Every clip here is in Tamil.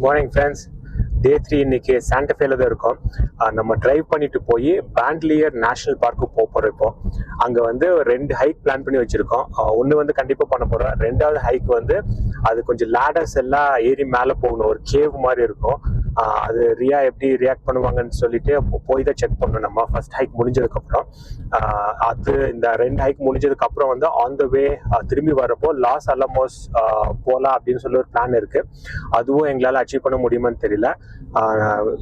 Morning friends. டே 3 இன்னைக்கு சாண்டஃபேல தான் இருக்கோம். நம்ம டிரைவ் பண்ணிட்டு போய் பேண்ட்லியர் நேஷனல் பார்க்கு போகிறோம். இப்போ அங்கே வந்து 2 ஹைக் பிளான் பண்ணி வச்சுருக்கோம். ஒன்று வந்து கண்டிப்பாக பண்ண போகிறோம். 2வது ஹைக் வந்து அது கொஞ்சம் லேடர்ஸ் எல்லாம் ஏறி மேலே போகணும். ஒரு கேவ் மாதிரி இருக்கும். அது ரியா எப்படி ரியாக்ட் பண்ணுவாங்கன்னு சொல்லிட்டு போய் தான் செக் பண்ணணும். நம்ம ஃபர்ஸ்ட் ஹைக் முடிஞ்சதுக்கப்புறம் அது இந்த 2 ஹைக் முடிஞ்சதுக்கப்புறம் வந்து ஆன் த வே திரும்பி வரப்போ லாஸ் அலமோஸ் போகலாம் அப்படின்னு சொல்லி ஒரு பிளான் இருக்குது. அதுவும் எங்களால் அச்சீவ் பண்ண முடியுமான்னு தெரியல.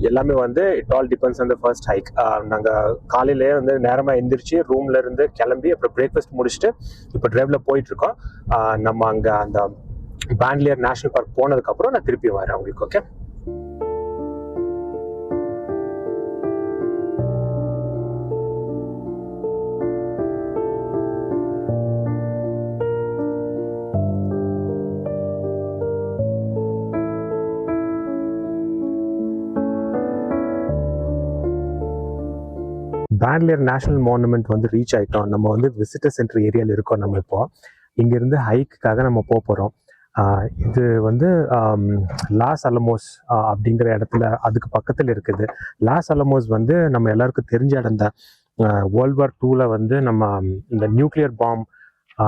எல்லாமே வந்து it all depends on the first hike. நாங்கள் காலையிலேயே வந்து நேரமாக எந்திரிச்சு ரூம்ல இருந்து கிளம்பி அப்புறம் பிரேக்ஃபாஸ்ட் முடிச்சுட்டு இப்போ டிரைவ்ல போயிட்டு இருக்கோம். நம்ம அங்கே அந்த பேண்ட்லியர் நேஷனல் பார்க் போனதுக்கப்புறம் நான் திருப்பி வரேன் உங்களுக்கு. ஓகே, பேண்ட்லியர் நேஷனல் மானுமெண்ட் வந்து ரீச் ஆகிட்டோம். நம்ம வந்து விசிட்டர் சென்டர் ஏரியாவில் இருக்கோம். நம்ம இப்போ இங்கேருந்து ஹைக்குக்காக நம்ம போகிறோம். இது வந்து லாஸ் அலமோஸ் அப்படிங்கிற இடத்துல அதுக்கு பக்கத்தில் இருக்குது. லாஸ் அலமோஸ் வந்து நம்ம எல்லாருக்கும் தெரிஞ்ச இடம் தான். வேர்ல்ட் வார் 2ல வந்து நம்ம இந்த நியூக்ளியர் பாம்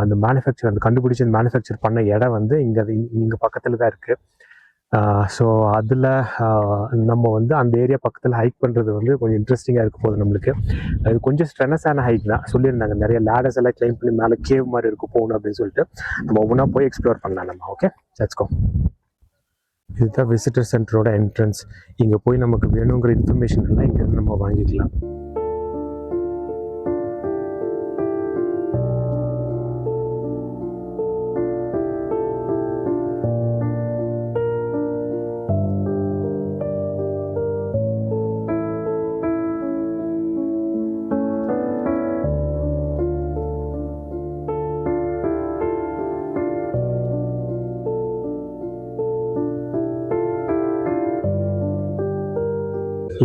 அந்த மேனுஃபேக்சர் அந்த கண்டுபிடிச்சி மேனுஃபேக்சர் பண்ண இடம் வந்து இங்கே பக்கத்தில் தான் இருக்குது. ஸோ அதில் நம்ம வந்து அந்த ஏரியா பக்கத்தில் ஹைக் பண்ணுறது வந்து கொஞ்சம் இன்ட்ரெஸ்டிங்காக இருக்க போகுது நம்மளுக்கு. அது கொஞ்சம் ஸ்ட்ரெனஸான ஹைக் தான் சொல்லியிருந்தாங்க. நிறைய லேடர்ஸ் எல்லாம் கிளைம் பண்ணி மேலே கேவ் மாதிரி இருக்கும் போகணும் அப்படின்னு சொல்லிட்டு நம்ம ஒவ்வொன்றா போய் எக்ஸ்ப்ளோர் பண்ணலாம் நம்ம. Okay, let's go. இதுதான் விசிட்டர் சென்டரோட என்ட்ரன்ஸ். இங்கே போய் நமக்கு வேணுங்கிற இன்ஃபர்மேஷன் எல்லாம் இங்கேருந்து நம்ம வாங்கிக்கலாம்.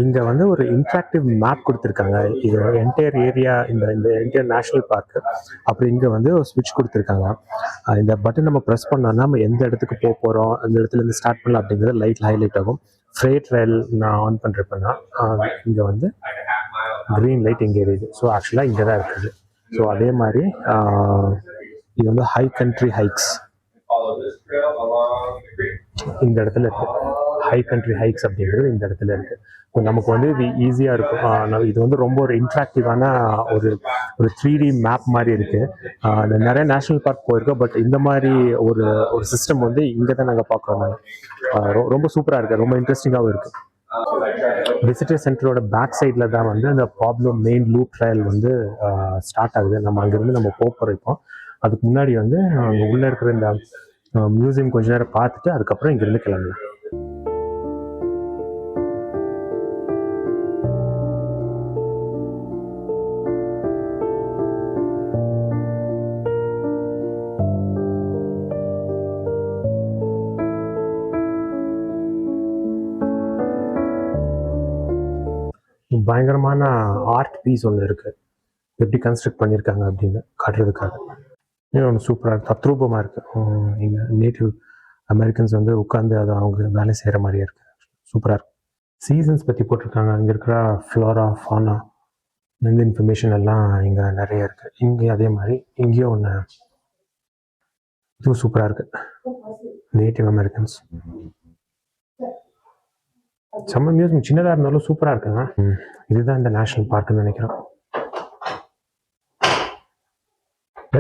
இங்கே வந்து ஒரு இன்ட்ராக்டிவ் மேப் கொடுத்துருக்காங்க. இது என்டையர் ஏரியா, இந்த என்டையர் நேஷனல் பார்க்கு. அப்புறம் இங்கே வந்து ஒரு ஸ்விட்ச் கொடுத்துருக்காங்க. இந்த பட்டன் நம்ம ப்ரெஸ் பண்ணோம்னா நம்ம எந்த இடத்துக்கு போக போகிறோம், அந்த இடத்துலேருந்து ஸ்டார்ட் பண்ணலாம் அப்படிங்கிறது லைட்டில் ஹைலைட் ஆகும். ஃப்ரேட் ரயில் நான் ஆன் பண்ணுறப்பன்னா இங்கே வந்து க்ரீன் லைட் இங்கே இருக்குது. ஸோ ஆக்சுவலாக இங்கே தான் இருக்குது. ஸோ அதே மாதிரி இது வந்து ஹை கண்ட்ரி ஹைக்ஸ் இந்த இடத்துல இருக்குது. ஹை கண்ட்ரி ஹைக்ஸ் அப்படிங்கிறது இந்த இடத்துல இருக்குது. ஸோ நமக்கு வந்து இது ஈஸியாக இருக்கும். இது வந்து ரொம்ப ஒரு இன்ட்ராக்டிவான ஒரு 3D மேப் மாதிரி இருக்குது. நிறைய நேஷ்னல் பார்க் போயிருக்கோம், பட் இந்த மாதிரி ஒரு சிஸ்டம் வந்து இங்கே தான் நாங்கள் பார்க்குறோம். ரொம்ப சூப்பராக இருக்குது, ரொம்ப இன்ட்ரெஸ்டிங்காகவும் இருக்குது. விசிட்டர் சென்டரோட பேக் சைடில் தான் வந்து அந்த பாப்லோ மெயின் லூப் ட்ரையல் வந்து ஸ்டார்ட் ஆகுது. நம்ம அங்கேருந்து நம்ம போகிறோம். இப்போ அதுக்கு முன்னாடி வந்து அங்கே உள்ளே இருக்கிற இந்த மியூசியம் கொஞ்ச நேரம் பார்த்துட்டு அதுக்கப்புறம் இங்கேருந்து கிளம்பலாம். பயங்கரமான ஆர்ட் பீஸ் ஒன்று இருக்குது. எப்படி கன்ஸ்ட்ரக்ட் பண்ணியிருக்காங்க அப்படின்னு காட்டுறதுக்காக ஒன்று சூப்பராக இருக்குது, தத்ரூபமாக இருக்குது. இங்கே நேட்டிவ் அமெரிக்கன்ஸ் வந்து உட்காந்து அதை அவங்க வேலை செய்கிற மாதிரியே இருக்குது. சூப்பராக இருக்குது. சீசன்ஸ் பற்றி போட்டிருக்காங்க. அங்கே இருக்கிற ஃப்ளோரா ஃபானா இந்த இன்ஃபர்மேஷன் எல்லாம் இங்கே நிறைய இருக்குது. இங்கே அதே மாதிரி இங்கேயும் ஒன்று இதுவும் சூப்பராக இருக்குது. நேட்டிவ் அமெரிக்கன்ஸ் செம்ம மியூசியம், சின்னதாக இருந்தாலும் சூப்பராக இருக்குங்க. இதுதான் இந்த நேஷனல் பார்க்குன்னு நினைக்கிறேன்.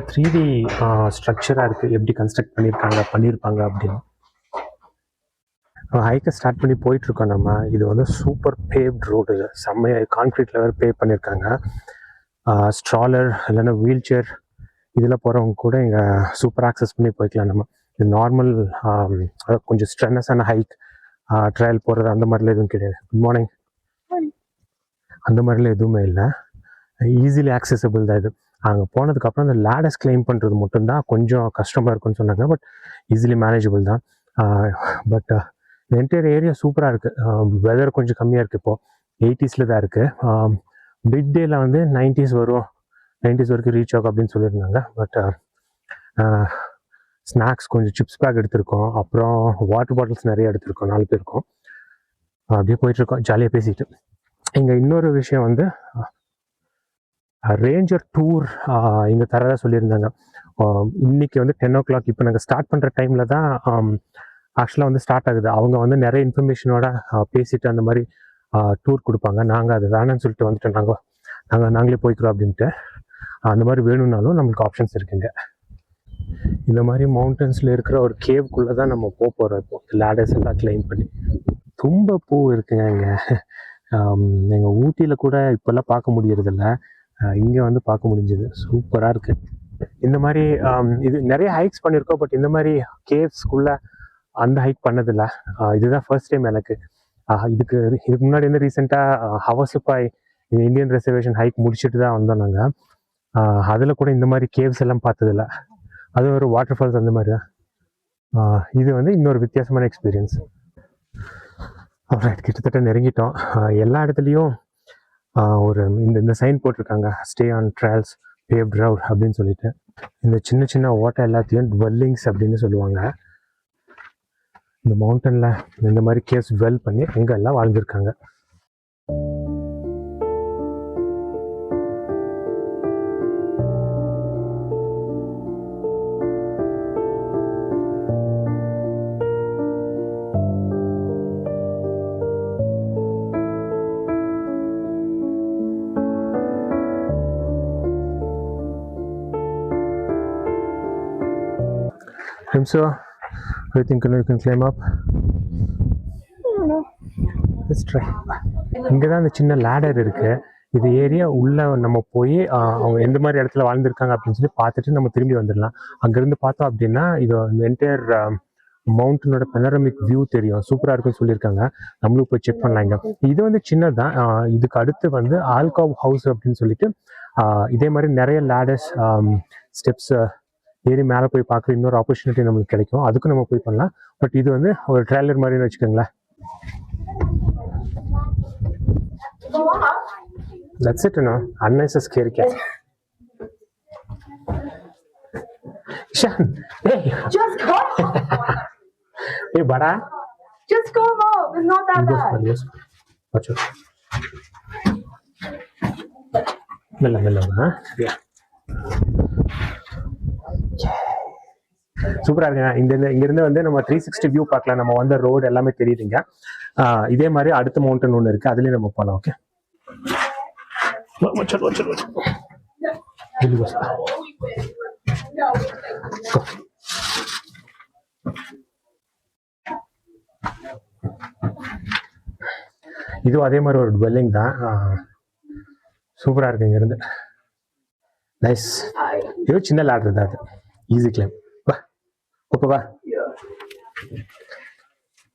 3D ஸ்ட்ரக்சராக இருக்குது, எப்படி கன்ஸ்ட்ரக்ட் பண்ணியிருப்பாங்க அப்படின்னு. ஹைக்கை ஸ்டார்ட் பண்ணி போயிட்டுருக்கோம் நம்ம. இது வந்து சூப்பர் பேவ்ட் ரோடு, செம்மையாக கான்க்ரீட்டில் வேறு பேவ் பண்ணியிருக்காங்க. ஸ்ட்ராலர் இல்லைன்னா வீல் சேர் இதில் போகிறவங்க கூட இங்கே சூப்பர் ஆக்சஸ் பண்ணி போய்க்கலாம் நம்ம. இது நார்மல் கொஞ்சம் ஸ்ட்ரென்னஸான ஹைக் ட்ரையல் போகிறது அந்த மாதிரிலாம் எதுவும் கிடையாது. Good morning. அந்த மாதிரிலாம் எதுவுமே இல்லை, ஈஸிலி ஆக்சசபிள் தான் இது. அங்கே போனதுக்கப்புறம் அந்த லேடர்ஸ் கிளைம் பண்ணுறது மட்டும்தான் கொஞ்சம் கஷ்டமாக இருக்குன்னு சொன்னாங்க, பட் ஈஸிலி மேனேஜபிள் தான். பட் என்டையர் ஏரியா சூப்பராக இருக்குது. வெதர் கொஞ்சம் கம்மியாக இருக்குது, இப்போது 80s தான் இருக்குது. மிட் டேயில் வந்து 90s வரும், 90s வரைக்கும் ரீச் ஆகும் அப்படின்னு சொல்லியிருந்தாங்க. பட் ஸ்நாக்ஸ் கொஞ்சம் சிப்ஸ் பேக் எடுத்திருக்கோம், அப்புறம் வாட்டர் பாட்டில்ஸ் நிறைய எடுத்திருக்கோம் 4 பேருக்கும். அப்படியே போயிட்டுருக்கோம் ஜாலியாக பேசிட்டு. இங்கே இன்னொரு விஷயம் வந்து ரேஞ்சர் டூர் இங்கே தரதா சொல்லியிருந்தாங்க. இன்னைக்கு வந்து 10 o'clock. இப்போ நாங்கள் ஸ்டார்ட் பண்ணுற டைமில் தான் ஆக்சுவலாக வந்து ஸ்டார்ட் ஆகுது. அவங்க வந்து நிறைய இன்ஃபர்மேஷனோட பேசிட்டு அந்த மாதிரி டூர் கொடுப்பாங்க. நாங்கள் அது வேணான்னு சொல்லிட்டு வந்துட்டோம். நாங்களே போய்க்கிறோம் அப்படின்ட்டு. அந்த மாதிரி வேணும்னாலும் நம்மளுக்கு ஆப்ஷன்ஸ் இருக்குங்க. இந்த மாதிரி மவுண்டன்ஸில் இருக்கிற ஒரு கேவ்க்குள்ளே தான் நம்ம போகிறோம். இப்போ லேடர்ஸ் எல்லாம் கிளைம் பண்ணி தும்பப்பூ இருக்குங்க இங்கே. எங்கள் ஊட்டியில் கூட இப்போல்லாம் பார்க்க முடியறதில்ல, இங்கே வந்து பார்க்க முடிஞ்சது. சூப்பராக இருக்குது. இந்த மாதிரி இது நிறைய ஹைக்ஸ் பண்ணியிருக்கோம், பட் இந்த மாதிரி கேவ்ஸ்குள்ளே அந்த ஹைக் பண்ணதில்லை. இதுதான் ஃபர்ஸ்ட் டைம் எனக்கு. இதுக்கு முன்னாடி வந்து ரீசெண்டாக ஹவசுப்பாய் இந்தியன் ரிசர்வேஷன் ஹைக் முடிச்சுட்டு தான் வந்தோம் நாங்கள். அதில் கூட இந்த மாதிரி கேவ்ஸ் எல்லாம் பார்த்ததில்ல. அது ஒரு வாட்டர் ஃபால்ஸ் அந்த மாதிரி தான். இது வந்து இன்னொரு வித்தியாசமான எக்ஸ்பீரியன்ஸ். ரைட், கிட்டத்தட்ட நெருங்கிட்டோம். எல்லா இடத்துலையும் ஒரு இந்த சைன் போட்டிருக்காங்க, ஸ்டே ஆன் ட்ரையல்ஸ் பேவ்ட் ரவுட் அப்படின்னு சொல்லிட்டு. இந்த சின்ன சின்ன ஓட்டை எல்லாத்தையும் டுவெல்லிங்ஸ் அப்படின்னு சொல்லுவாங்க. இந்த மவுண்டனில் இந்த மாதிரி கேவ்ஸ் டுவெல் பண்ணி அங்கே எல்லாம் வாழ்ந்துருக்காங்க. So, I think you can climb up. Let's try. இங்கே தான் அந்த சின்ன லேடர் இருக்குது. இது ஏரியா உள்ளே நம்ம போய் அவங்க எந்த மாதிரி இடத்துல வாழ்ந்துருக்காங்க அப்படின்னு சொல்லி பார்த்துட்டு நம்ம திரும்பி வந்துடலாம். அங்கேருந்து பார்த்தோம் அப்படின்னா இது என்டையர் மவுண்டனோட பெனரமிக் வியூ தெரியும். சூப்பராக இருக்குன்னு சொல்லியிருக்காங்க. நம்மளும் போய் செக் பண்ணலாம். இங்கே இது வந்து சின்னதான். இதுக்கு அடுத்து வந்து ஆல்காவ் ஹவுஸ் அப்படின்னு சொல்லிட்டு இதே மாதிரி நிறைய லேடர்ஸ் ஸ்டெப்ஸ் ஏறி மேலே போய் பார்க்குற இன்னொரு ஆப்பர்ச்சுனிட்டி நம்மளுக்கு கிடைக்கும். அதுக்கும் நம்ம போய் பண்ணலாம். பட் இது வந்து ஒரு ட்ரைலர் மாதிரின்னு வச்சுக்கோங்களேன். That's it, no? Anna is a scary cat. Ishan, hey! Just come! Hey, bada! Just come up! It's not that bad. Yes. Watch out. Mella, huh? Yeah. சூப்பராக இருக்குங்க. இங்கிருந்து வந்து நம்ம 360 வியூ பார்க்கலாம். நம்ம வந்த ரோடு எல்லாமே தெரியுதுங்க. இதே மாதிரி அடுத்த மவுண்டன் ஒன்று இருக்குது, அதுலேயும் நம்ம போகலாம். ஓகே, இதுவும் அதே மாதிரி ஒரு டுவெல்லிங் தான். சூப்பராக இருக்கு இங்கிருந்து. நைஸ். இது சின்ன லேடர் தான், அது ஈஸி கிளைம். ஓகேவா?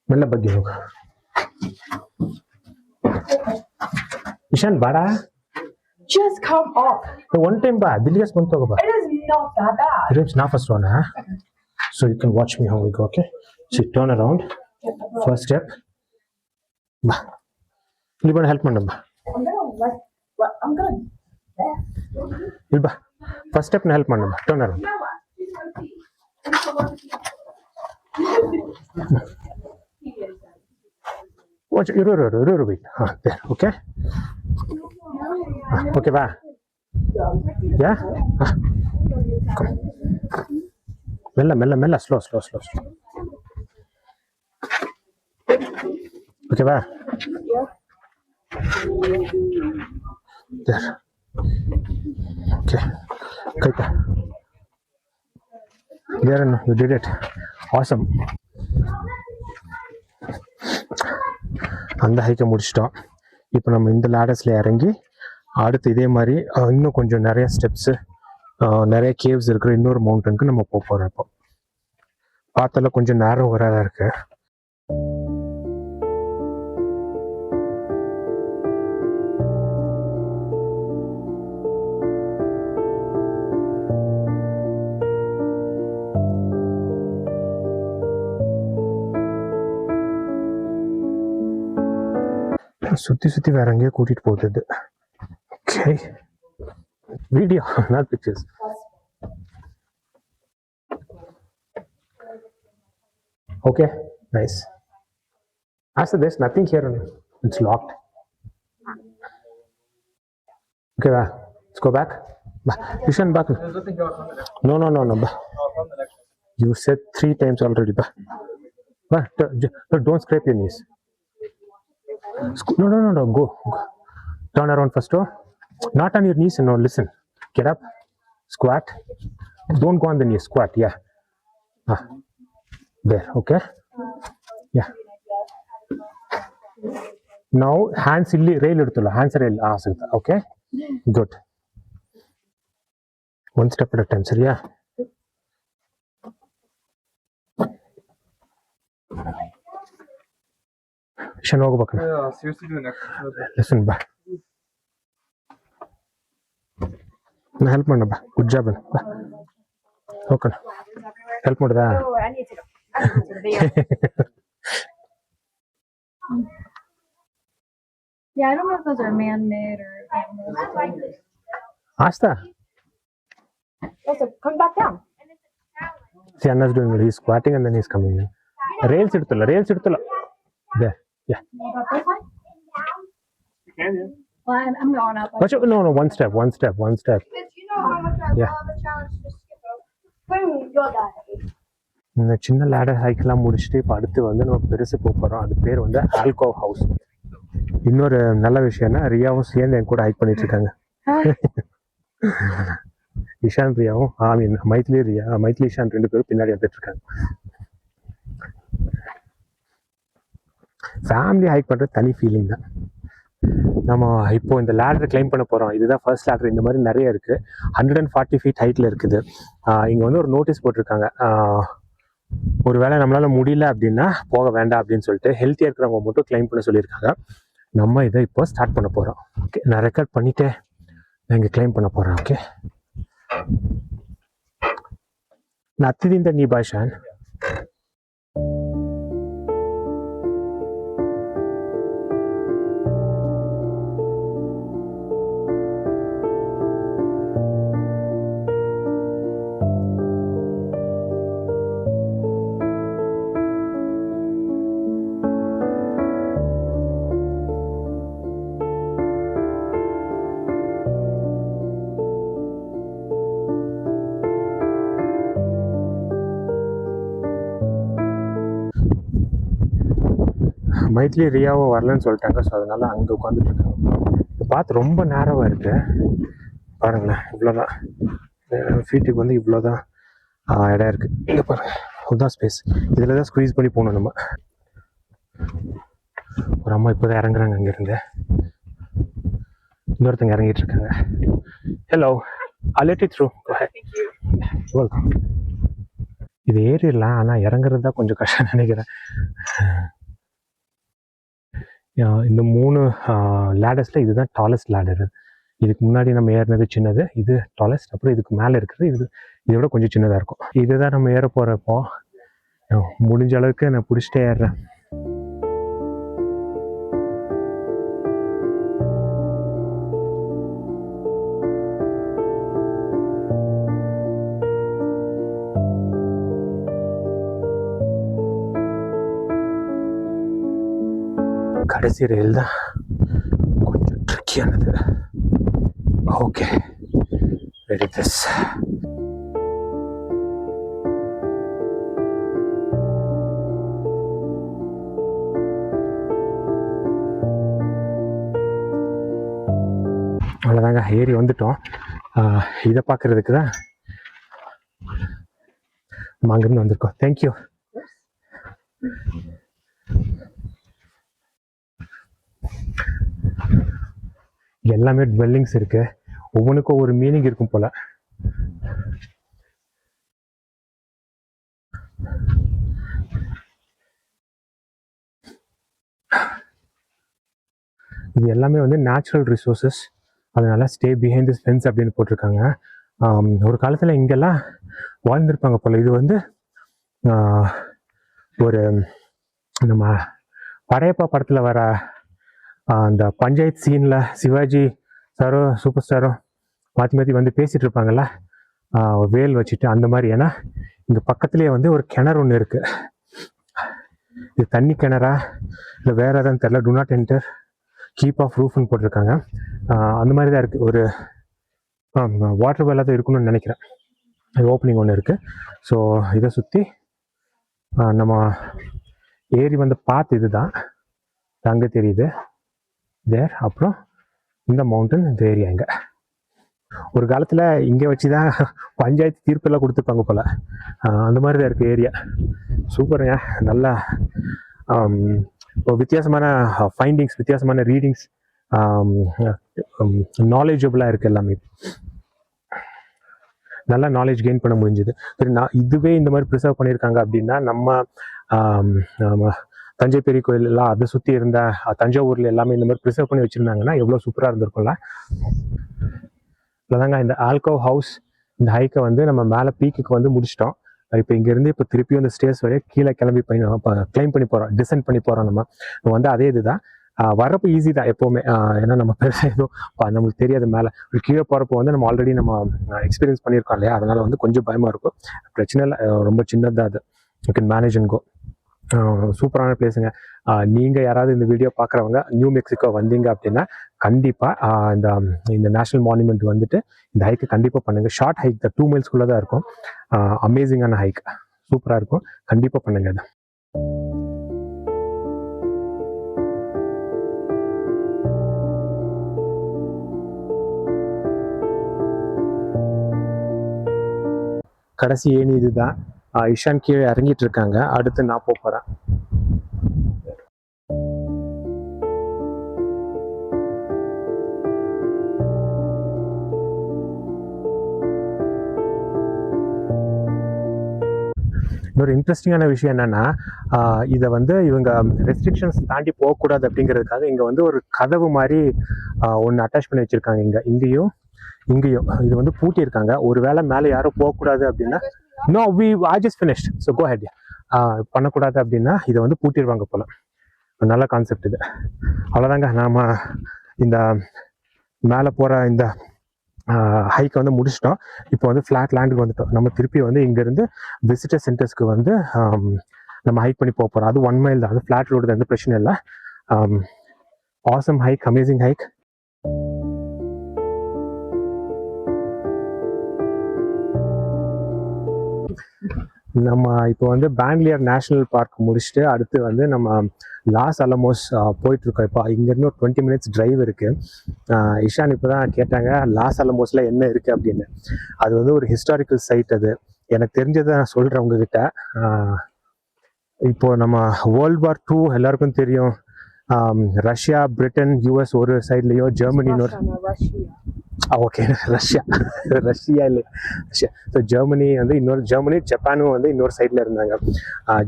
மெல்ல பக்கி होगा. ईशान बड़ा. Just come up. The one time ba Delhi month hoga ba. It is not that bad. It is not first one, huh? So you can watch me how we go, okay? So turn around. First step. Ba. You want to help me ba? I'm gonna. Ilba. First step na help me ba. Turn around. Watch, iru wait. There, okay? Okay, ba? Yeah? Come. Mella, slow. Okay, ba? Yeah. There. Okay. Kaita. There, no, you did it. Awesome. அந்த ஹைக்கை முடிச்சிட்டோம். இப்போ நம்ம இந்த லேடர்ஸில் இறங்கி அடுத்து இதே மாதிரி இன்னும் கொஞ்சம் நிறைய ஸ்டெப்ஸு, நிறைய கேவ்ஸ் இருக்கிற இன்னொரு மவுண்டனுக்கு நம்ம போக போகிறோம். இப்போ பார்த்தால கொஞ்சம் நேரம் வராதான் இருக்கு. சுற்றி வேற எங்கேயோ கூட்டிகிட்டு போகுது. Okay, video not pictures. Okay, nice. So there's nothing here. It's locked. Okay, let's go back. Ishan, back. There's nothing here from the left. No. From the left. You said 3 times already. Don't scrape your knees. No. Go. Turn around first. Oh. Not on your knees. No, listen. Get up. Squat. Don't go on the knees. Squat. Yeah. There. Okay. Yeah. Now hands illi rail eduthulla. Hands rail. Okay. Good. One step at a time. Seriya. Ishan ಹೋಗಬೇಕು. Yeah, seriously do next. Listen ಬಾ. ನಾ ಹೆಲ್ಪ್ ಮಾಡೋಣ ಬಾ. ಗುಡ್ ಜಾಬ್ ಬಾ. ಓಕೆ. ಹೆಲ್ಪ್ ಮಾಡಿದಾ? Oh, I need to go. I need to go to the video. Yeah, I don't know if those are man-made or animals. Asta. Also, come back down. See, Anna's doing it. He's squatting and then he's coming in. Rails ಇಡ್ತಲ್ಲ. There. Yeah. About this one? You can, yeah. Well, I'm going up. Watch out. No. One step. Because you know how much I Yeah. love a challenge to skip up. Boom, you're done. இந்த சின்ன லேடர் ஹைக்கெல்லாம் முடிச்சுட்டு இப்போ அடுத்து வந்து நம்ம பெருசு போகிறோம். அது பேர் வந்து ஆல்கோவ் ஹவுஸ். இன்னொரு நல்ல விஷயம்னா ரியாவும் சேர்ந்து என் கூட ஹைக் பண்ணிட்டு இருக்காங்க. இஷான் ரியாவும் மைத்லி இஷான் 2 பேரும் பின்னாடி வந்துட்டு இருக்காங்க. ஃபேமிலி ஹைக் பண்ணுறது தனி ஃபீலிங் தான். நம்ம இப்போ இந்த லேடரை கிளைம் பண்ண போகிறோம். இதுதான் ஃபர்ஸ்ட் லேடர். இந்த மாதிரி நிறைய இருக்குது. 140 feet ஹைட்டில் இருக்குது. இங்கே வந்து ஒரு நோட்டீஸ் போட்டிருக்காங்க. ஒரு வேளை நம்மளால் முடியல அப்படின்னா போக வேண்டாம் அப்படின்னு சொல்லிட்டு ஹெல்த்தியாக இருக்கிறவங்க மட்டும் கிளைம் பண்ண சொல்லியிருக்காங்க. நம்ம இதை இப்போ ஸ்டார்ட் பண்ண போகிறோம். ஓகே, நான் ரெக்கார்ட் பண்ணிவிட்டு நான் இங்கே கிளைம் பண்ண போகிறேன். ஓகே, நான் அத்திதிந்த நீ பாஷான். மைத்லி ரியாவும் வரலன்னு சொல்லிட்டாங்க. ஸோ அதனால அங்கே உட்காந்துட்டு இருக்காங்க. பார்த்து ரொம்ப நேரமாக இருக்கு. பாருங்களேன், இவ்வளோதான் ஃபீட்டுக்கு வந்து இவ்வளோதான் இடம் இருக்கு. இங்கே பாருங்க, இதுதான் ஸ்பேஸ். இதில் தான் ஸ்குவீஸ் பண்ணி போகணும் நம்ம. ஒரு அம்மா இப்போ தான் இறங்குறாங்க அங்கேருந்து. இன்னொருத்தங்க இறங்கிட்டு இருக்காங்க. Hello, I'll let you through. Go ahead. Welcome. இது ஏறிடலாம், ஆனால் இறங்குறது தான் கொஞ்சம் கஷ்டம் நினைக்கிறேன். இந்த 3 லேடர்ஸில் இதுதான் டாலஸ்ட் லேடர். இதுக்கு முன்னாடி நம்ம ஏறினது சின்னது, இது டாலஸ்ட். அப்புறம் இதுக்கு மேலே இருக்கிறது இதை விட கொஞ்சம் சின்னதாக இருக்கும். இதுதான் நம்ம ஏற போகிறப்போ முடிஞ்ச அளவுக்கு நான் பிடிச்சிட்டே ஏறுறேன். கடைசி ரயில் தான் கொஞ்சம் ட்ரிக்கியானது. Okay, ready this. அவ்வளோதாங்க, ஏறி வந்துட்டோம். இதை பார்க்கறதுக்கு தான் நம்ம அங்கேருந்து வந்திருக்கோம். தேங்க்யூ. எல்லாமே டுவெல்லிங்ஸ் இருக்கு. ஒவ்வொன்றுக்கும் ஒரு மீனிங் இருக்கும் போல. இது எல்லாமே வந்து நேச்சுரல் ரிசோர்ஸஸ். அதனால ஸ்டே பிஹைண்ட் திஸ் ஃபென்ஸ் அப்படின்னு போட்டிருக்காங்க. ஒரு காலத்தில் இங்கெல்லாம் வாழ்ந்திருப்பாங்க போல. இது வந்து ஒரு நம்ம படையப்பா படத்தில் வர அந்த பஞ்சாயத்து சீனில் சிவாஜி சாரோ சூப்பர் ஸ்டாரோ மாற்றி வந்து பேசிகிட்டு இருப்பாங்கல்ல வேல் வச்சுட்டு, அந்த மாதிரி. ஏன்னா இங்கே பக்கத்துலேயே வந்து ஒரு கிணறு ஒன்று இருக்குது. இது தண்ணி கிணறா இல்லை வேறு எதாவது தெரில. Do not enter, keep off ரூஃப்னு போட்டிருக்காங்க. அந்த மாதிரி தான் இருக்குது. ஒரு வாட்டர் வெல்லாக தான் இருக்கணும்னு நினைக்கிறேன். இது ஓப்பனிங் ஒன்று இருக்குது. ஸோ இதை சுற்றி நம்ம ஏறி வந்து பார்த்து இது தான் அங்கே தெரியுது தேர். அப்புறம் இந்த மவுண்டன், இந்த ஏரியா. இங்கே ஒரு காலத்தில் இங்கே வச்சு தான் பஞ்சாயத்து தீர்ப்பெல்லாம் கொடுத்துருப்பாங்க போல். அந்த மாதிரி தான் இருக்குது ஏரியா. சூப்பருங்க. நல்லா வித்தியாசமான ஃபைண்டிங்ஸ், வித்தியாசமான ரீடிங்ஸ், நாலேஜபிளாக இருக்குது எல்லாமே. நல்லா நாலேஜ் கெயின் பண்ண முடிஞ்சுது. சரி, இதுவே இந்த மாதிரி ப்ரிசர்வ் பண்ணியிருக்காங்க அப்படின்னா நம்ம தஞ்சை பெரிய கோயில் எல்லாம் அதை சுற்றி இருந்த தஞ்சாவூரில் எல்லாமே இந்த மாதிரி ப்ரிசர்வ் பண்ணி வச்சுருந்தாங்கன்னா எவ்வளோ சூப்பராக இருந்திருக்கும்ல. இல்லைதாங்க இந்த ஆல்கோ ஹவுஸ், இந்த ஹைக்கை வந்து நம்ம மேலே பீக்குக்கு வந்து முடிச்சிட்டோம். இப்போ இங்கேருந்து இப்போ திருப்பியும் இந்த ஸ்டேஸ் வரையும் கீழே கிளம்பி கிளைம் பண்ணி போகிறோம், டிசென்ட் பண்ணி போகிறோம். நம்ம வந்து அதே இதுதான். வரப்போ ஈஸி தான் எப்போவுமே. ஏன்னா நம்ம பெருசாக எதுவும் நம்மளுக்கு தெரியாது. மேலே ஒரு கீழே போகிறப்போ வந்து நம்ம ஆல்ரெடி நம்ம எக்ஸ்பீரியன்ஸ் பண்ணியிருக்கோம் இல்லையா, அதனால் வந்து கொஞ்சம் பயமாக இருக்கும். பிரச்சனை இல்லை, ரொம்ப சின்னதாக அது. யூ கேன் மேனேஜ் அண்ட் கோ. சூப்பரான பிளேஸுங்க. நீங்கள் யாராவது இந்த வீடியோ பார்க்குறவங்க நியூ மெக்சிகோ வந்தீங்க அப்படின்னா கண்டிப்பாக இந்த நேஷ்னல் மானுமெண்ட் வந்துட்டு இந்த ஹைக்கு கண்டிப்பாக பண்ணுங்கள். ஷார்ட் ஹைக் தான், 2 மைல்ஸ்குள்ளே தான் இருக்கும். அமேசிங்கான ஹைக், சூப்பராக இருக்கும். கண்டிப்பாக பண்ணுங்கள் அது. கடைசி ஏணி இதுதான். இஷான் கீழே இறங்கிட்டு இருக்காங்க. அடுத்து நான் போகிறேன். இன்னொரு இன்ட்ரெஸ்டிங்கான விஷயம் என்னன்னா, இதை வந்து இவங்க ரெஸ்ட்ரிக்ஷன்ஸ் தாண்டி போகக்கூடாது அப்படிங்கிறதுக்காக இங்கே வந்து ஒரு கதவு மாதிரி ஒன்று அட்டாச் பண்ணி வச்சுருக்காங்க. இங்கேயும் இது வந்து பூட்டியிருக்காங்க. ஒரு வேளை மேலே யாரும் போகக்கூடாது அப்படின்னா, I just finished, so go ahead. பண்ணக்கூடாது அப்படின்னா இதை வந்து பூட்டிடுவாங்க போல. நல்ல கான்செப்ட் இது. அவ்வளோதாங்க, நாம் இந்த மேலே போகிற இந்த ஹைக்கை வந்து முடிச்சிட்டோம். இப்போ வந்து ஃப்ளாட் லேண்டுக்கு வந்துட்டோம். நம்ம திருப்பி வந்து இங்கேருந்து விசிட்டர் சென்டர்ஸ்க்கு வந்து நம்ம ஹைக் பண்ணி போக போகிறோம். அது 1 மைல் தான், அது ஃப்ளாட் ரோடு, எந்த பிரச்சனை இல்லை. Awesome hike, amazing hike. நம்ம இப்போ வந்து பேண்ட்லியர் நேஷ்னல் பார்க் முடிச்சுட்டு அடுத்து வந்து நம்ம லாஸ் அலமோஸ் போயிட்டுருக்கோம். இப்போ இங்கேருந்து ஒரு 20 மினிட்ஸ் டிரைவ் இருக்குது. இஷான் இப்போ தான் கேட்டாங்க லாஸ் அலமோஸில் என்ன இருக்குது அப்படின்னு. அது வந்து ஒரு ஹிஸ்டாரிக்கல் சைட். அது எனக்கு தெரிஞ்சதை நான் சொல்கிறேன் உங்ககிட்ட. இப்போது நம்ம வேர்ல்ட் வார் 2 எல்லாருக்கும் தெரியும். ரஷ்யா, பிரிட்டன், யூஎஸ் ஒரு சைட்லேயோ, ஜெர்மனி இன்னொரு. ஓகே, ரஷ்யா இல்லை, ரஷ்யா. ஸோ ஜெர்மனி வந்து ஜெர்மனி, ஜப்பானும் வந்து இன்னொரு சைடில் இருந்தாங்க.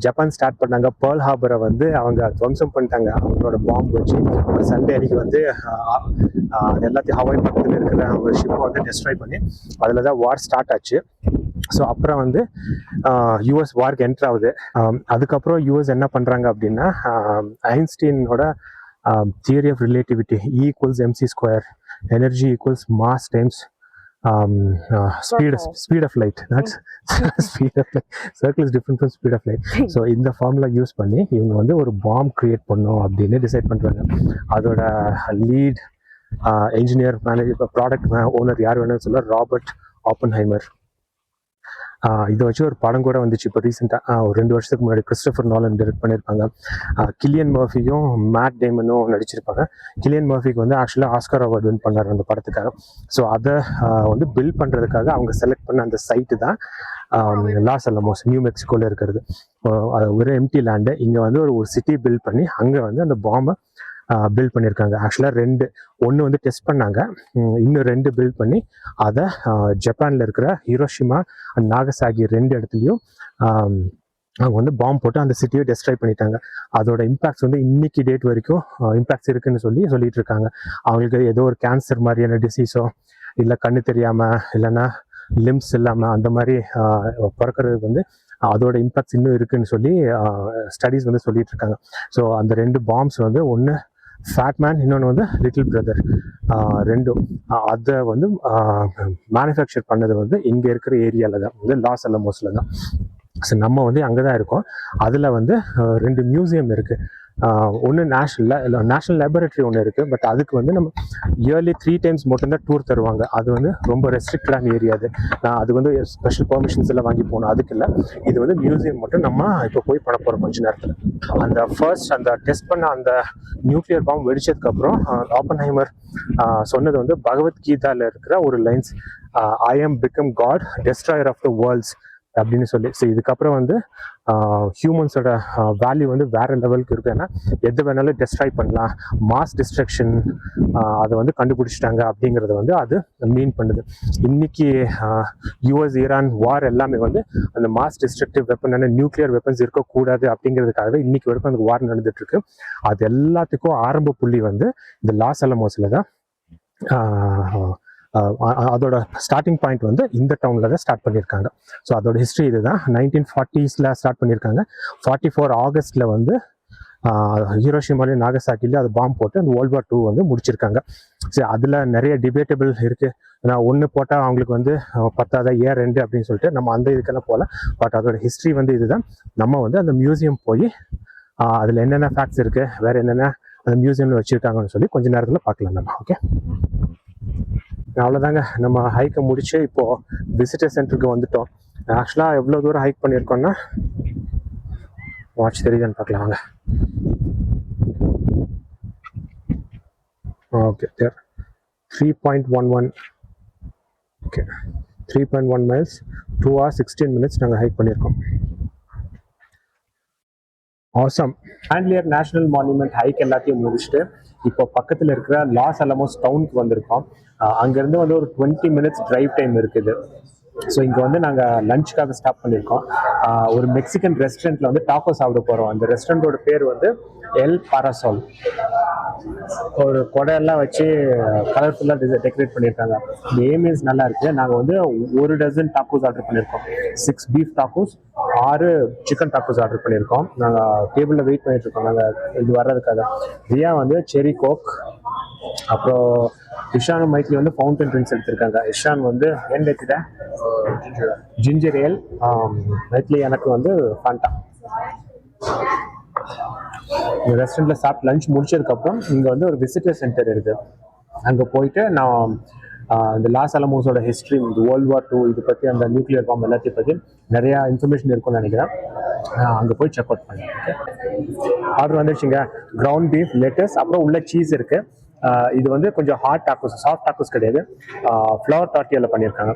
ஜப்பான் ஸ்டார்ட் பண்ணாங்க. பேர்ல் ஹார்பரை வந்து அவங்க துவம்சம் பண்ணிட்டாங்க அவங்களோட பாம்பு வச்சு. சண்டே அன்னைக்கு வந்து எல்லாத்தையும் ஹவாய் பக்கத்தில் இருக்கிற அவங்க ஷிப்பை வந்து டெஸ்ட்ராய் பண்ணி அதில் தான் வார் ஸ்டார்ட் ஆச்சு. ஸோ அப்புறம் வந்து யூஎஸ் வார்க்கு என்ட்ரு ஆகுது. அதுக்கப்புறம் யூஎஸ் என்ன பண்ணுறாங்க அப்படின்னா, ஐன்ஸ்டீனோட theory of relativity, E = mc², energy equals mass times speed of light. That's speed of light. Circle is different from speed of light. So இந்த ஃபார்முலா யூஸ் பண்ணி இவங்க வந்து ஒரு பாம் கிரியேட் பண்ணோம் அப்படின்னு டிசைட் பண்ணுறாங்க. அதோட lead engineer, manager, product owner யார் வேணும்னு சொல்ல, ராபர்ட் ஆப்பன்ஹைமர். இதை வச்சு ஒரு படம் கூட வந்துச்சு இப்போ ரீசெண்டாக, ஒரு 2 வருஷத்துக்கு முன்னாடி. கிறிஸ்டோபர் நோலன் டைரக்ட் பண்ணியிருப்பாங்க. கில்லியன் மர்ஃபியும் மேட் டேமனும் நடிச்சிருப்பாங்க. கில்லியன் மர்ஃபிக்கு வந்து ஆக்சுவலாக ஆஸ்கார் அவார்டு வின் பண்ணார் அந்த படத்துக்காக. ஸோ அதை வந்து பில்ட் பண்ணுறதுக்காக அவங்க செலக்ட் பண்ண அந்த சைட்டு தான் லாஸ் அலமோஸ், நியூ மெக்சிகோவில் இருக்கிறது. அது ஒரு எம்டி லேண்டு. இங்கே வந்து ஒரு சிட்டி பில்ட் பண்ணி அங்கே வந்து அந்த பாம்பை பில்ட் பண்ணியிருக்காங்க. ஆக்சுவலாக 2, ஒன்று வந்து டெஸ்ட் பண்ணாங்க, இன்னும் 2 பில்ட் பண்ணி அதை ஜப்பானில் இருக்கிற ஹிரோஷிமா அண்ட் நாகசாகி 2 இடத்துலையும் அவங்க வந்து பாம்பு போட்டு அந்த சிட்டியை டெஸ்ட்ராய் பண்ணிட்டாங்க. அதோட இம்பாக்ட்ஸ் வந்து இன்னைக்கு டேட் வரைக்கும் இம்பாக்ட்ஸ் இருக்குன்னு சொல்லிட்டு இருக்காங்க. அவங்களுக்கு ஏதோ ஒரு கேன்சர் மாதிரியான டிசீஸோ, இல்லை கண்ணு தெரியாமல், இல்லைன்னா லிம்ஸ் இல்லாமல் அந்த மாதிரி பிறக்கிறதுக்கு வந்து அதோட இம்பாக்ட்ஸ் இன்னும் இருக்குன்னு சொல்லி ஸ்டடீஸ் வந்து சொல்லிட்டு இருக்காங்க. ஸோ அந்த 2 பாம்ஸ் வந்து ஒன்று ஃபேட்மேன், இன்னொன்று வந்து லிட்டில் பிரதர், 2ம் அதை வந்து மேனுஃபேக்சர் பண்ணது வந்து இங்கே இருக்கிற ஏரியாவில் தான், வந்து லாஸ் அலமோஸில் தான். ஸோ நம்ம வந்து அங்கே தான் இருக்கோம். அதில் வந்து 2 மியூசியம் இருக்குது. ஒன்று நேஷ்னல் லேபரேட்டரி ஒன்று இருக்குது. பட் அதுக்கு வந்து நம்ம இயர்லி 3 times மட்டும்தான் டூர் தருவாங்க. அது வந்து ரொம்ப ரெஸ்ட்ரிக்டடான ஏரியா. அது வந்து ஸ்பெஷல் பெர்மிஷன்ஸ் எல்லாம் வாங்கி போகணும். அதுக்கு இல்லை, இது வந்து மியூசியம் மட்டும் நம்ம இப்போ போய் பண்ண போகிறோம் கொஞ்ச நேரத்தில். அந்த டெஸ்ட் பண்ண அந்த நியூக்ளியர் பாம்பு வெடிச்சதுக்கப்புறம் ஆப்பன்ஹைமர் சொன்னது வந்து பகவத்கீதாவில் இருக்கிற ஒரு lines, I am become god destroyer of the worlds அப்படின்னு சொல்லி. ஸோ இதுக்கப்புறம் வந்து ஹியூமன்ஸோட வேல்யூ வந்து வேற லெவலுக்கு இருக்கு. ஏன்னா எது வேணாலும் டெஸ்ட்ராய் பண்ணலாம், மாஸ் டிஸ்ட்ரக்ஷன் அதை வந்து கண்டுபிடிச்சிட்டாங்க அப்படிங்கிறத வந்து அது மீன் பண்ணுது. இன்னைக்கு யூஎஸ் ஈரான் வார் எல்லாமே வந்து அந்த மாஸ் டிஸ்ட்ரக்டிவ் வெப்பனான நியூக்ளியர் வெப்பன்ஸ் இருக்கக்கூடாது அப்படிங்கிறதுக்காகவே இன்னைக்கு வரைக்கும் அந்த வார் நடந்துட்டு இருக்கு. அது எல்லாத்துக்கும் ஆரம்ப புள்ளி வந்து இந்த லாஸ் அலமோஸ்ல தான். அதோட ஸ்டார்டிங் பாயிண்ட் வந்து இந்த டவுனில் தான் ஸ்டார்ட் பண்ணியிருக்காங்க. ஸோ அதோட ஹிஸ்ட்ரி இதுதான். 1940s ஸ்டார்ட் பண்ணியிருக்காங்க. 44 ஆகஸ்ட்ல வந்து ஹிரோஷிமாலையும் நாகசாக்கிலையும் அது பாம்பு போட்டு அந்த World War II வந்து முடிச்சிருக்காங்க. சரி, அதில் நிறைய டிபேட்டபிள் இருக்குது. ஏன்னா 1 போட்டால் அவங்களுக்கு வந்து பத்தாத, ஏன் 2 அப்படின்னு சொல்லிட்டு நம்ம அந்த இதுக்கெல்லாம் போகல. பட் அதோட ஹிஸ்ட்ரி வந்து இதுதான். நம்ம வந்து அந்த மியூசியம் போய் அதில் என்னென்ன ஃபேக்ட்ஸ் இருக்குது, வேறு என்னென்ன அந்த மியூசியமில் வச்சுருக்காங்கன்னு சொல்லி கொஞ்சம் நேரத்தில் பார்க்கலாம் நம்ம. ஓகே, அவ்வளோதாங்க. நம்ம ஹைக்கை முடிச்சு இப்போது விசிட்டர் சென்டருக்கு வந்துட்டோம். ஆக்சுவலாக எவ்வளோ தூரம் ஹைக் பண்ணியிருக்கோன்னா வாட்ச் தெரியுதான்னு பார்க்கலாம் வாங்க. Okay, 3.11. Okay, 3.1 miles, 2 hours 16 minutes நாங்கள் ஹைக் பண்ணியிருக்கோம். Awesome. Chandelier national monument hike எல்லாத்தையும் முடிச்சுட்டு இப்போ பக்கத்தில் இருக்கிற லாஸ் அலமோஸ் டவுனுக்கு வந்திருக்கோம். அங்கேருந்து வந்து ஒரு 20 minutes டிரைவ் டைம் இருக்குது. ஸோ இங்கே வந்து நாங்கள் லஞ்சுக்காக ஸ்டாப் பண்ணியிருக்கோம். ஒரு மெக்சிகன் ரெஸ்டாரண்ட்டில் வந்து டாக்கோ சாப்பிட போகிறோம். அந்த ரெஸ்டாரண்ட்டோட பேர் வந்து எல் பாராசோல். ஒரு கொடையெல்லாம் வச்சு கலர்ஃபுல்லாக டெக்கரேட் பண்ணியிருக்காங்க. இந்த ஏமியன்ஸ் நல்லா இருக்குது. நாங்கள் வந்து 1 dozen டாக்கோஸ் ஆர்டர் பண்ணியிருக்கோம். 6 beef tacos, 6 chicken tacos order பண்ணியிருக்கோம். நாங்கள் டேபிளில் வெயிட் பண்ணிட்டு இருக்கோம் நாங்கள் இது வர்றதுக்காக. ரியா வந்து செரி கோக், அப்புறம் இஷானும் மைக்லி வந்து ஃபவுண்டன் ட்ரிங்க்ஸ் எடுத்திருக்காங்க. இஷான் வந்து ஏன் எடுத்துட்டேன் ஜிஞ்சர் ஏல், மைக்லி எனக்கு வந்து ஃபேண்டா. இந்த ரெஸ்டாரண்ட்டில் சாப்பிட்டு லஞ்ச் முடிச்சதுக்கப்புறம் இங்கே வந்து ஒரு விசிட்டர் சென்டர் இருக்குது. அங்கே போயிட்டு நான் இந்த லாஸ் அலமோஸோட ஹிஸ்ட்ரி, இந்த World War II இது பற்றி, அந்த நியூக்ளியர் பாம்பு எல்லாத்தையும் பற்றி நிறையா இன்ஃபர்மேஷன் இருக்கும்னு நினைக்கிறேன். அங்கே போய் செக் அவுட் பண்ணேன். ஆர்டர் வந்துடுச்சுங்க. கிரவுண்ட் பீஃப், லெட்டஸ், அப்புறம் உள்ள சீஸ் இருக்குது. இது வந்து கொஞ்சம் ஹாட் டாக்கோஸ், சாஃப்ட் டாக்கோஸ் கிடையாது. ஃப்ளவர் டார்ட்டியாவில் பண்ணியிருக்காங்க.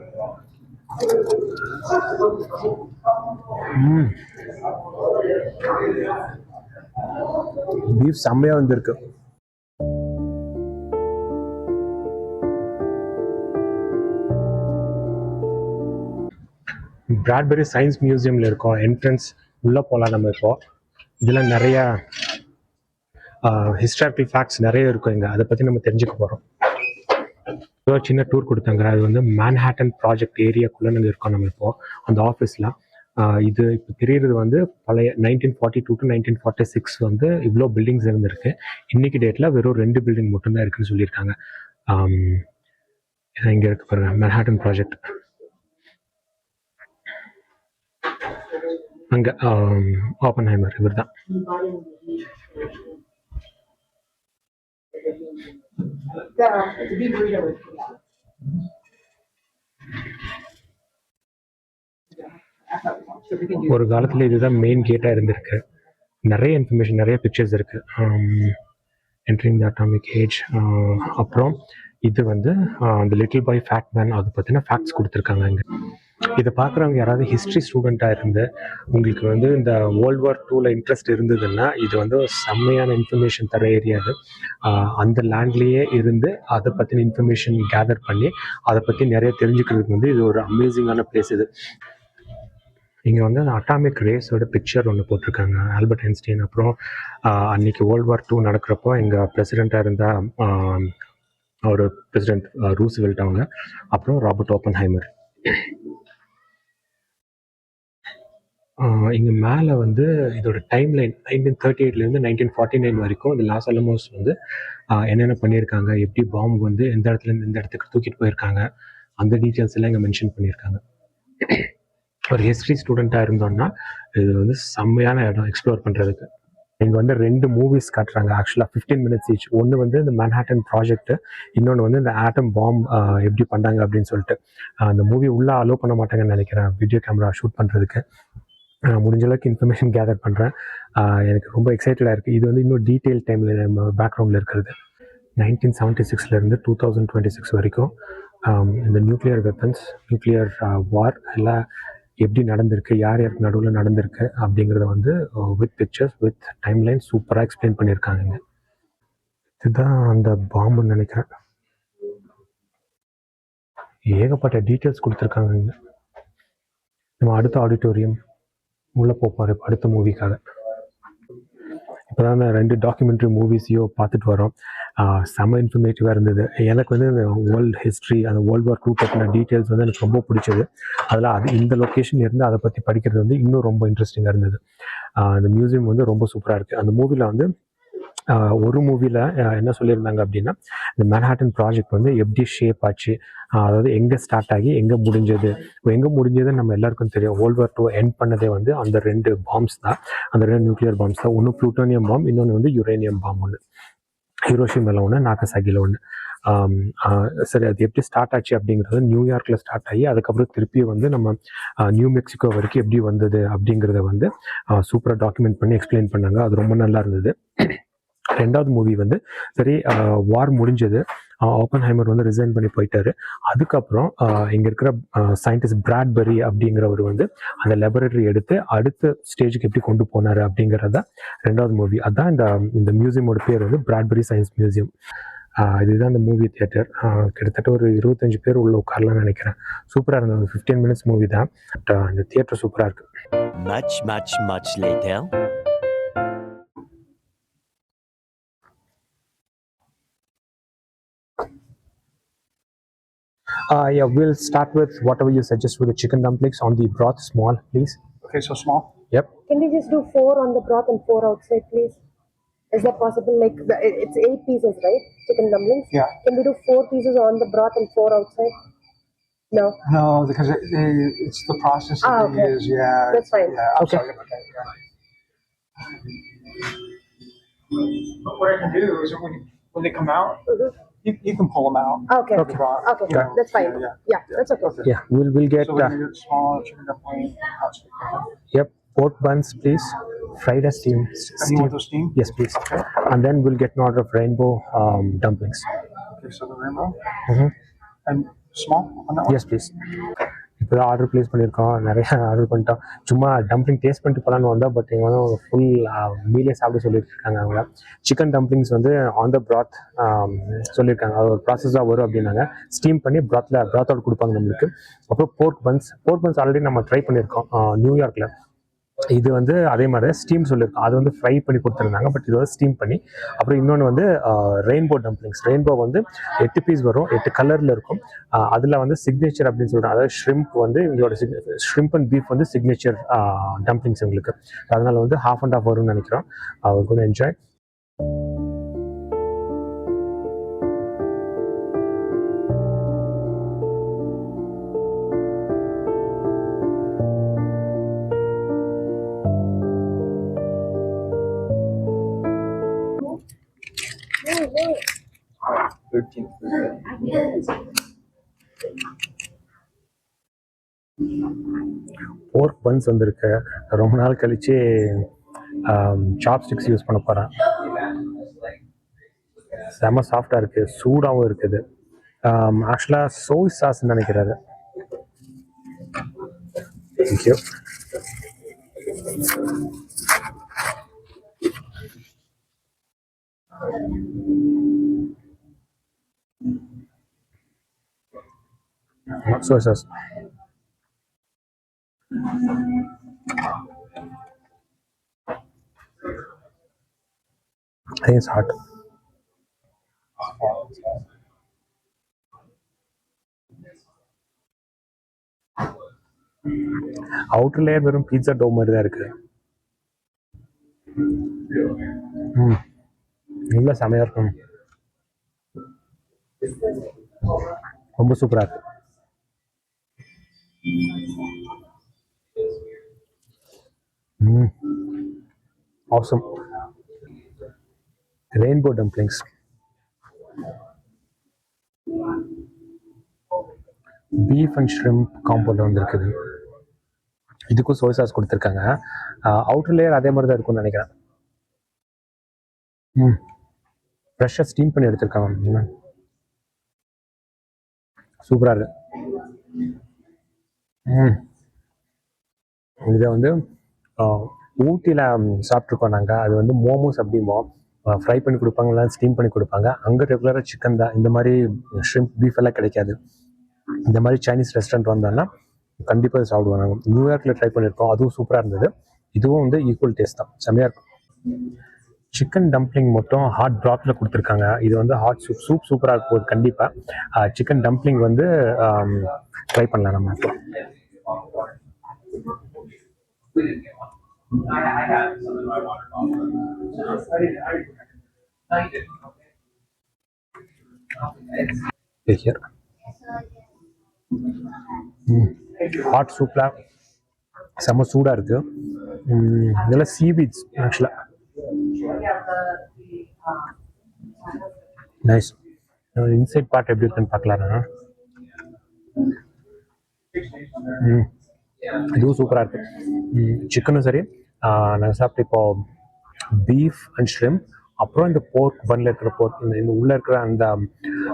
பீஃப் செம்மையாக வந்துருக்கு. பிராட்பெரி சயின்ஸ் மியூசியமில் இருக்கோம். என்ட்ரன்ஸ் உள்ளே போகலாம் நம்ம. இப்போ இதில் நிறைய ஹிஸ்டாரிக்கல் ஃபேக்ட்ஸ் நிறைய இருக்கும் இங்கே. அதை பற்றி நம்ம தெரிஞ்சுக்க போகிறோம். ஒரு சின்ன டூர் கொடுத்தாங்க. அது வந்து மேன்ஹாட்டன் ப்ராஜெக்ட் ஏரியாக்குள்ளே நாங்கள் இருக்கோம் நம்ம இப்போது அந்த ஆஃபீஸில். இது இப்போ தெரியுறது வந்து பழைய 1942 to 1946 வந்து இவ்வளோ பில்டிங்ஸ் இருந்திருக்கு. இன்னைக்கு டேட்டில் வெறும் 2 பில்டிங் மட்டும்தான் இருக்குன்னு சொல்லியிருக்காங்க. இங்கே இருக்கு பாருங்க, மேன்ஹாட்டன் ப்ராஜெக்ட். அங்கே ஆப்பன்ஹைமர் இவர் தான். ஒரு காலத்தில் இதுதான் மெயின் கேட்டாக இருந்திருக்கு. நிறைய இன்ஃபர்மேஷன், நிறைய பிக்சர்ஸ் இருக்குது. என்ட்ரிங் த அட்டாமிக் ஏஜ். அப்புறம் இது வந்து அந்த லிட்டில் பாய் ஃபேக்ட் மேன், அதை பற்றின ஃபேக்ட்ஸ் கொடுத்துருக்காங்க இங்கே. இதை பார்க்குறவங்க யாராவது ஹிஸ்ட்ரி ஸ்டூடெண்ட்டாக இருந்து உங்களுக்கு வந்து இந்த World War IIல இன்ட்ரெஸ்ட் இருந்ததுன்னா இது வந்து செம்மையான இன்ஃபர்மேஷன் தர ஏரியா. அது அந்த லேண்ட்லேயே இருந்து அதை பற்றின இன்ஃபர்மேஷன் கேதர் பண்ணி அதை பற்றி நிறைய தெரிஞ்சுக்கிறதுக்கு வந்து இது ஒரு அமேசிங்கான பிளேஸ். இது இங்கே வந்து அட்டாமிக் ரேஸோட பிக்சர் ஒன்று போட்டிருக்காங்க, ஆல்பர்ட் ஐன்ஸ்டீன். அப்புறம் அன்னைக்கு World War II நடக்கிறப்போ எங்கள் பிரசிடெண்ட்டாக இருந்தால் ஒரு பிரசிடெண்ட் ரூஸ்வெல்ட் அவங்க, அப்புறம் ராபர்ட் ஓப்பன்ஹைமர். இங்கே மேலே வந்து இதோட டைம் லைன் 1938லேருந்து 1949 வரைக்கும் இந்த லாஸ் அலமோஸ் வந்து என்னென்ன பண்ணியிருக்காங்க, எப்படி பாம்பு வந்து எந்த இடத்துலேருந்து எந்த இடத்துக்கு தூக்கிட்டு போயிருக்காங்க, அந்த டீட்டெயில்ஸ் எல்லாம் இங்கே மென்ஷன் பண்ணியிருக்காங்க. ஒரு ஹிஸ்ட்ரி ஸ்டூடெண்ட்டாக இருந்தோம்னா இது வந்து செம்மையான இடம் எக்ஸ்ப்ளோர் பண்ணுறதுக்கு. இங்கே வந்து 2 மூவிஸ் காட்டுறாங்க ஆக்சுவலாக 15 மினிட்ஸ் ஈச். ஒன்று வந்து இந்த மேன்ஹாட்டன் ப்ராஜெக்ட், இன்னொன்று வந்து இந்த ஆட்டம் பாம் எப்படி பண்ணாங்க அப்படின்னு சொல்லிட்டு. அந்த மூவி உள்ளே அலோவ் பண்ண மாட்டாங்கன்னு நினைக்கிறேன் வீடியோ கேமரா ஷூட் பண்ணுறதுக்கு. முடிஞ்ச அளவுக்கு இன்ஃபர்மேஷன் கேதர் பண்ணுறேன். எனக்கு ரொம்ப எக்ஸைட்டடாக இருக்குது. இது வந்து இன்னும் டீட்டெயில் டைமில் நம்ம பேக்ரவுண்டில் இருக்கிறது. 1976லேருந்து 2026 வரைக்கும் இந்த நியூக்ளியர் வெப்பன்ஸ், நியூக்ளியர் வார் எல்லாம் எப்படி நடந்திருக்கு, யார் யாருக்கு நடுவில் நடந்திருக்கு அப்படிங்கிறத வந்து வித் பிக்சர்ஸ் வித் டைம்லைன் சூப்பராக எக்ஸ்பிளைன் பண்ணியிருக்காங்க. இதுதான் அந்த பாம்புன்னு நினைக்கிறேன். ஏகப்பட்ட டீட்டெயில்ஸ் கொடுத்துருக்காங்க இங்கே. நம்ம அடுத்த ஆடிட்டோரியம் உள்ளே போப்பார் அடுத்த மூவிக்காக. இப்போ தான் 2 டாக்குமெண்ட்ரி மூவிஸையோ பார்த்துட்டு வரோம். செம்ம இன்ஃபர்மேட்டிவாக இருந்தது. எனக்கு வந்து இந்த வேர்ல்டு ஹிஸ்ட்ரி, அந்த வேர்ல்டு வார் 2 பற்றின டீட்டெயில்ஸ் வந்து எனக்கு ரொம்ப பிடிச்சது. அதில் இந்த லொக்கேஷன் இருந்து அதை பற்றி படிக்கிறது வந்து இன்னும் ரொம்ப இன்ட்ரெஸ்டிங்காக இருந்தது. அந்த மியூசியம் வந்து ரொம்ப சூப்பராக இருக்குது. அந்த மூவியில் வந்து ஒரு மூவியில் என்ன சொல்லியிருந்தாங்க அப்படின்னா, இந்த மேன்ஹாட்டன் ப்ராஜெக்ட் வந்து எப்படி ஷேப் ஆச்சு, அதாவது எங்கே ஸ்டார்ட் ஆகி எங்கே முடிஞ்சதுன்னு நம்ம எல்லாருக்கும் தெரியும். வேர்ல்டு வார் 2 எண்ட் பண்ணதே வந்து அந்த 2 பாம்ஸ் தான், அந்த 2 நியூக்ளியர் பாம்ஸ் தான். ஒன்று ப்ளூட்டோனியம் பாம், இன்னொன்று வந்து யுரேனியம் பாம். ஒன்று ஹிரோஷிமாவில் ஒன்று, நாகசாகியில் ஒன்று. சரி, அது எப்படி ஸ்டார்ட் ஆச்சு அப்படிங்கிறது நியூயார்க்கில் ஸ்டார்ட் ஆகி அதுக்கப்புறம் திருப்பி வந்து நம்ம நியூ மெக்சிகோ வரைக்கும் எப்படி வந்தது அப்படிங்கிறத வந்து சூப்பராக டாக்குமெண்ட் பண்ணி எக்ஸ்பிளைன் பண்ணாங்க. அது ரொம்ப நல்லா இருந்தது. 2வது மூவி வந்து சரி, வார் முடிஞ்சது, ஓப்பன்ஹைமர் வந்து ரிசைன் பண்ணி போயிட்டாரு. அதுக்கப்புறம் இங்கே இருக்கிற சயின்டிஸ்ட் பிராட்பரி அப்படிங்கிறவர் வந்து அந்த லெபரட்டரி எடுத்து அடுத்த ஸ்டேஜுக்கு எப்படி கொண்டு போனார் அப்படிங்கிறத 2வது மூவி. அதுதான் இந்த மியூசியமோட பேர் வந்து பிராட்பரி சயின்ஸ் மியூசியம். இதுதான் இந்த மூவி தியேட்டர். கிட்டத்தட்ட ஒரு 25 பேர் உள்ள உட்காரலாம்னு நினைக்கிறேன். சூப்பராக இருந்தது. 15 மினிட்ஸ் மூவி தான். இந்த தியேட்டர் சூப்பராக இருக்குது. Much later. Yeah, we'll start with whatever you suggest with the chicken dumplings on the broth, small, please. Okay, so small. Yep. Can we just do 4 on the broth and 4 outside, please? Is that possible? Like it's 8 pieces, right? Chicken dumplings. Yeah. Can we do 4 pieces on the broth and 4 outside? No. No, because it's the process that they okay. use. Yeah. That's fine. Yeah. I'm Okay. sorry about that. Yeah. But what I can do is when they come out, you can pull them out. Okay. of the broth, Okay. you know. That's fine. Yeah. Yeah, that's okay. Yeah, we'll get So we're gonna get small chicken dumpling. yep, pork buns, please. Fried as steam. And you want those steamed? Yes, please. And then we'll get an order of rainbow dumplings. Okay, so the rainbow. Mhm. And small on that one? Yes, please. இப்போ தான் ஆர்டர் ப்ளேஸ் பண்ணியிருக்கோம். நிறைய ஆர்டர் பண்ணிட்டோம். சும்மா டம்ப்ளிங் டேஸ்ட் பண்ணிட்டு போகலான்னு வந்தால், பட் இங்கே வந்து ஃபுல் மீலே சாப்பிட சொல்லியிருக்காங்க. அவங்க சிக்கன் டம்ப்ளிங்ஸ் வந்து ஆன் த ப்ராத் சொல்லியிருக்காங்க. அது ஒரு ப்ராசஸாக வரும் அப்படின்னாங்க. ஸ்டீம் பண்ணி ப்ராத்தோட கொடுப்பாங்க நம்மளுக்கு. அப்புறம் போர்க் பன்ஸ் ஆல்ரெடி நம்ம ட்ரை பண்ணியிருக்கோம் நியூயார்க்கில். இது வந்து அதே மாதிரி ஸ்டீம் சொல்லியிருக்கோம். அது வந்து ஃப்ரை பண்ணி கொடுத்துருந்தாங்க, பட் இது வந்து ஸ்டீம் பண்ணி. அப்புறம் இன்னொன்று வந்து ரெயின்போ டம்ப்ளிங்ஸ். ரெயின்போ வந்து 8 பீஸ் வரும், 8 கலரில் இருக்கும். அதில் வந்து சிக்னேச்சர் அப்படின்னு சொல்கிறாங்க. அதாவது ஷ்ரிம்ப் வந்து இவங்களோட ஷ்ரிம்ப் அண்ட் பீஃப் வந்து சிக்னேச்சர் டம்ப்ளிங்ஸ் எங்களுக்கு. அதனால வந்து 1/2 வரும்னு நினைக்கிறோம். கொஞ்சம் என்ஜாய். போர்க் பன்ஸ் வந்திருக்கு. ரொம்ப நாள் கழிச்சு சாப்ஸ்டிக்ஸ் யூஸ் பண்ண போகிறேன். செம்ம சாஃப்டாக இருக்குது, சூடாகவும் இருக்குது. ஆக்சுவலாக சோய் சாஸ்ன்னு நினைக்கிறாரு. Thank you. Soy sauce. I think it's hot. Outer layer வெறும் பீட்சா டோ மாதிரி தான் இருக்கு. நல்லா செமையா இருக்கும். ரொம்ப சூப்பரா இருக்கு. Awesome. Rainbow dumplings. Beef and shrimp காம்போல வந்திருக்குது. இதுக்கும் சோய் சாஸ் கொடுத்துருக்காங்க. அவுட்டர் லேயர் அதே மாதிரி தான் இருக்கும்னு நினைக்கிறேன். ஃப்ரெஷ்ஷாக ஸ்டீம் பண்ணி எடுத்திருக்காங்க. சூப்பராக இருக்கு. இதை வந்து ஊட்டியில் சாப்பிட்ருக்கோம் நாங்கள். அது வந்து மோமோஸ் அப்படிம்போம். ஃப்ரை பண்ணி கொடுப்பாங்க, இல்லை ஸ்டீம் பண்ணி கொடுப்பாங்க. அங்கே ரெகுலராக சிக்கன் தான், இந்த மாதிரி ஷ்ரிம்ப் பீஃப் எல்லாம் கிடைக்காது. இந்த மாதிரி சைனீஸ் ரெஸ்டாரண்ட் வந்தோன்னா கண்டிப்பாக சாப்பிடுவோம். நாங்கள் நியூயார்க்கில் ட்ரை பண்ணியிருக்கோம், அதுவும் சூப்பராக இருந்தது. இதுவும் வந்து ஈக்குவல் டேஸ்ட் தான், செம்மையாக இருக்கும். சிக்கன் டம்ப்ளிங் மட்டும் ஹாட் ப்ராத்தில் கொடுத்துருக்காங்க. இது வந்து ஹாட் சூப் சூப்பராக இருக்கும் கண்டிப்பாக. சிக்கன் டம்ப்ளிங் வந்து ட்ரை பண்ணலாம் நம்ம. ஹாட் சூப்ல செம்ம சூடாக இருக்கு. இதெல்லாம் சீவீட்ஸ் ஆக்சுவலாக. நைஸ். இன்சைட் பார்ட் எப்படி இருக்குன்னு பார்க்கலாம். இதுவும் சூப்பராக இருக்கு. சிக்கனும் சரி, நாங்கள் சாப்பிட்டு இப்போ பீஃப் அண்ட் ஷ்ரிம்ப், அப்புறம் இந்த போர்க் பன்ல இருக்கிற போர்க், இந்த உள்ள இருக்கிற அந்த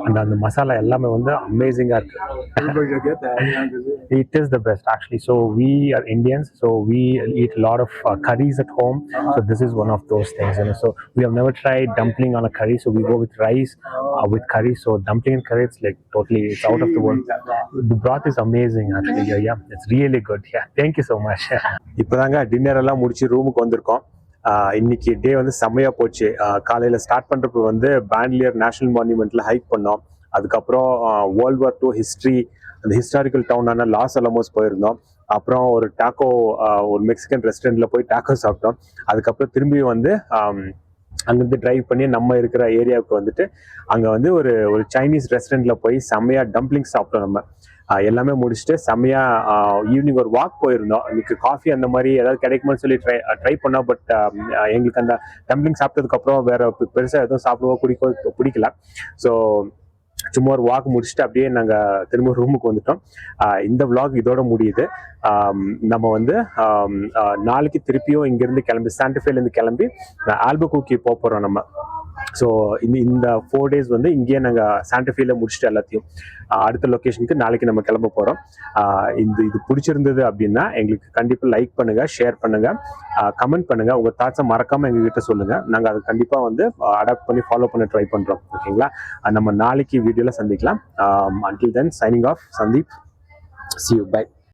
அந்த அந்த மசாலா எல்லாமே வந்து அமேசிங்காக இருக்கு. It is the best actually. So we are Indians, so we eat a lot of curries at home. So this is one of those things, you know. So we have never tried dumpling on a curry, so we go with rice with curry. So dumpling and curry, it's like totally, it's out of the world. The broth is amazing actually. Yeah, it's really good. Yeah, thank you so much. இப்போதாங்க டின்னர் எல்லாம் முடிச்சு ரூமுக்கு வந்திருக்கோம். இன்னைக்கு டே வந்து செம்மையாக போச்சு. காலையில் ஸ்டார்ட் பண்ணுறப்ப வந்து பாண்ட்லியர் நேஷனல் மான்யூமெண்ட்டில் ஹைக் பண்ணோம். அதுக்கப்புறம் வேர்ல்ட் வார் II ஹிஸ்ட்ரி, அந்த ஹிஸ்டாரிக்கல் டவுனான லாஸ் அலமோஸ் போயிருந்தோம். அப்புறம் ஒரு டாக்கோ, ஒரு மெக்சிகன் ரெஸ்டாரண்ட்டில் போய் டாக்கோ சாப்பிட்டோம். அதுக்கப்புறம் திரும்பி வந்து அங்கேருந்து ட்ரைவ் பண்ணி நம்ம இருக்கிற ஏரியாவுக்கு வந்துட்டு அங்கே வந்து ஒரு சைனீஸ் ரெஸ்டாரண்ட்டில் போய் செம்மையாக டம்ப்ளிங்ஸ் சாப்பிட்டோம். நம்ம எல்லாமே முடிச்சுட்டு செம்மையாக ஈவினிங் ஒரு வாக் போயிருந்தோம். இன்னைக்கு காஃபி அந்த மாதிரி ஏதாவது கிடைக்குமான்னு சொல்லி ட்ரை பண்ணோம். பட் எங்களுக்கு அந்த டம்ப்ளிங் சாப்பிட்டதுக்கப்புறம் வேற பெருசாக எதுவும் சாப்பிடவோ பிடிக்கல. ஸோ சும்மா ஒரு வாக் முடிச்சுட்டு அப்படியே நாங்கள் திரும்ப ரூமுக்கு வந்துட்டோம். இந்த விளாக் இதோட முடியுது. நம்ம வந்து நாளைக்கு திருப்பியும் இங்கேருந்து கிளம்பி சாண்டஃபேலேருந்து கிளம்பி ஆல்புகுர்கி போகிறோம் நம்ம. ஸோ இந்த 4 days வந்து இங்கேயே நாங்கள் சாண்டஃபேல முடிச்சுட்டு எல்லாத்தையும் அடுத்த லொக்கேஷனுக்கு நாளைக்கு நம்ம கிளம்ப போகிறோம். இது பிடிச்சிருந்தது அப்படின்னா எங்களுக்கு கண்டிப்பாக லைக் பண்ணுங்கள், ஷேர் பண்ணுங்கள், கமெண்ட் பண்ணுங்கள். உங்கள் தாட்ஸை மறக்காமல் எங்ககிட்ட சொல்லுங்கள். நாங்கள் அதை கண்டிப்பாக வந்து அடாப்ட் பண்ணி ஃபாலோ பண்ண ட்ரை பண்ணுறோம். ஓகேங்களா? நம்ம நாளைக்கு வீடியோவில் சந்திக்கலாம். Until then, signing off, Sandeep. See you. Bye.